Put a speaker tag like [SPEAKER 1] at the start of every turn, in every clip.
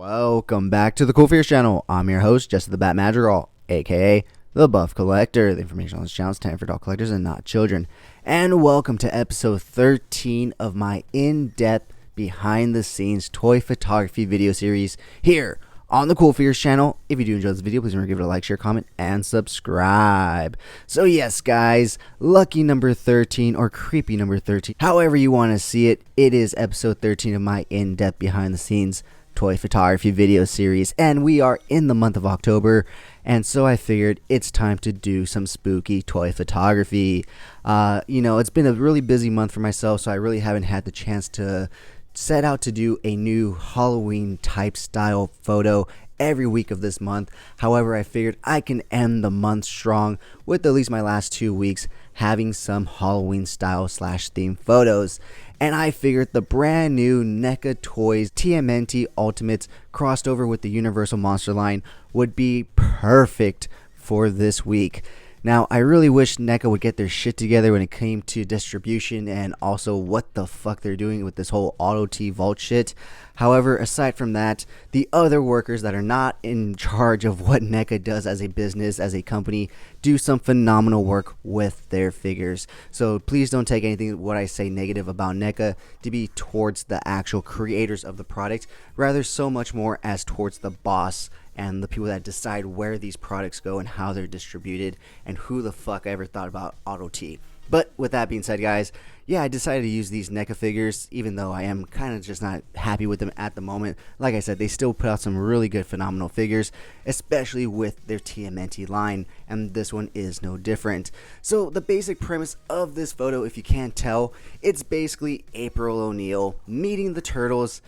[SPEAKER 1] Welcome back to the CoolFigurez channel. I'm your host, Jesse the Bat Madrigal, aka the Buff Collector. The information on this channel is intended for adult collectors and not children. And welcome to episode 13 of my in-depth, behind-the-scenes toy photography video series here on the CoolFigurez channel. If you do enjoy this video, please remember to give it a like, share, comment, and subscribe. So yes, guys, lucky number 13 or creepy number 13, however you want to see it, it is episode 13 of my in-depth, behind-the-scenes toy photography video series, and we are in the month of October, and so I figured it's time to do some spooky toy photography. It's been a really busy month for myself, so I really haven't had the chance to set out to do a new Halloween type style photo every week of this month. However, I figured I can end the month strong with at least my last 2 weeks having some Halloween style / theme photos. And I figured the brand new NECA Toys TMNT Ultimates crossed over with the Universal Monster line would be perfect for this week. Now, I really wish NECA would get their shit together when it came to distribution and also what the fuck they're doing with this whole Auto T Vault shit. However, aside from that, the other workers that are not in charge of what NECA does as a business, as a company, do some phenomenal work with their figures. So please don't take anything what I say negative about NECA to be towards the actual creators of the product, rather so much more as towards the boss and the people that decide where these products go and how they're distributed, and who the fuck ever thought about Auto T. But with that being said, guys, yeah, I decided to use these NECA figures, even though I am kind of just not happy with them at the moment. Like I said, they still put out some really good, phenomenal figures, especially with their TMNT line, and this one is no different. So the basic premise of this photo, if you can't tell, it's basically April O'Neil meeting the Turtles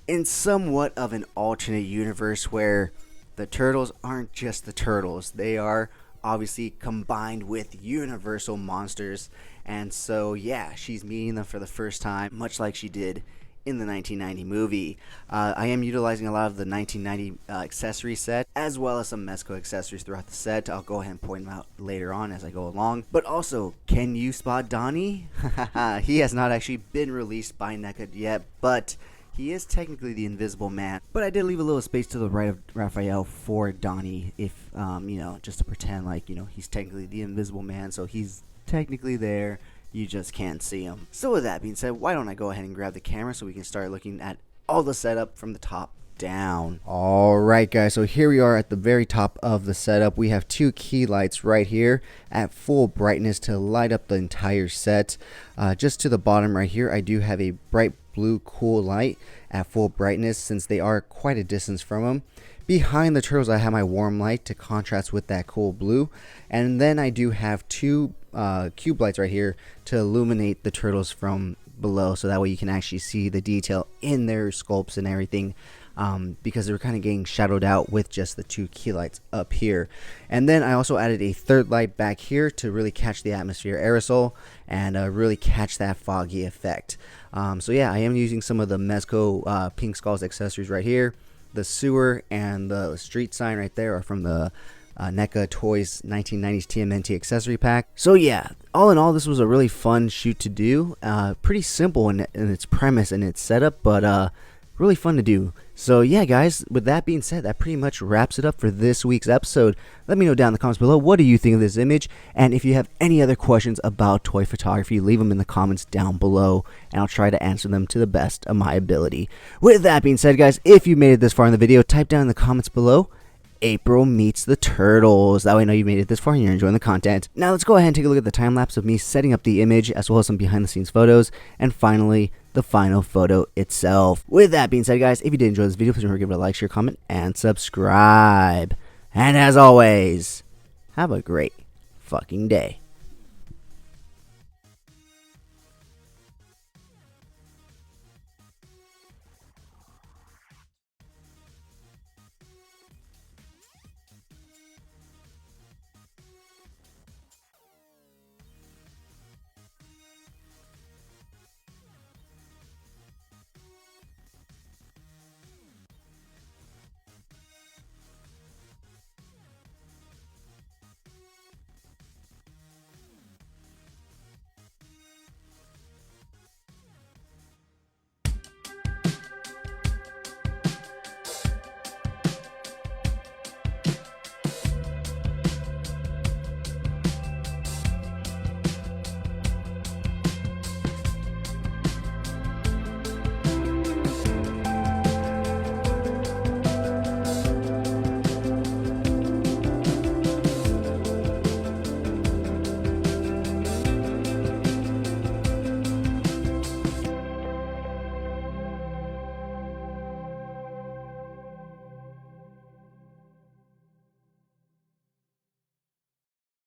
[SPEAKER 1] in somewhat of an alternate universe where the Turtles aren't just the Turtles. They are obviously combined with Universal monsters. And so, yeah, she's meeting them for the first time, much like she did in the 1990 movie. I am utilizing a lot of the 1990 accessory set, as well as some Mezco accessories throughout the set. I'll go ahead and point them out later on as I go along. But also, can you spot Donnie? He has not actually been released by NECA yet, but he is technically the Invisible Man. But I did leave a little space to the right of Raphael for Donnie, if, just to pretend like, he's technically the Invisible Man, so he's technically there, you just can't see him. So with that being said, why don't I go ahead and grab the camera so we can start looking at all the setup from the top down. Alright, guys, so here we are at the very top of the setup. We have two key lights right here at full brightness to light up the entire set. Just to the bottom right here, I do have a bright blue cool light at full brightness, since they are quite a distance from them. Behind the Turtles, I have my warm light to contrast with that cool blue, and then I do have two cube lights right here to illuminate the Turtles from below, so that way you can actually see the detail in their sculpts and everything, because they're kind of getting shadowed out with just the two key lights up here. And then I also added a third light back here to really catch the atmosphere aerosol and really catch that foggy effect. So yeah, I am using some of the Mezco Pink Skulls accessories right here. The sewer and the street sign right there are from the NECA Toys 1990s TMNT accessory pack. So yeah, all in all, this was a really fun shoot to do. Pretty simple in its premise and its setup, but really fun to do. So yeah, guys, with that being said, that pretty much wraps it up for this week's episode. Let me know down in the comments below, what do you think of this image? And if you have any other questions about toy photography, leave them in the comments down below, and I'll try to answer them to the best of my ability. With that being said, guys, if you made it this far in the video, type down in the comments below, April meets the Turtles. That way I know you made it this far and you're enjoying the content. Now let's go ahead and take a look at the time lapse of me setting up the image, as well as some behind the scenes photos, and finally the final photo itself. With that being said, guys, if you did enjoy this video, please remember to give it a like, share, comment, and subscribe. And as always, have a great fucking day.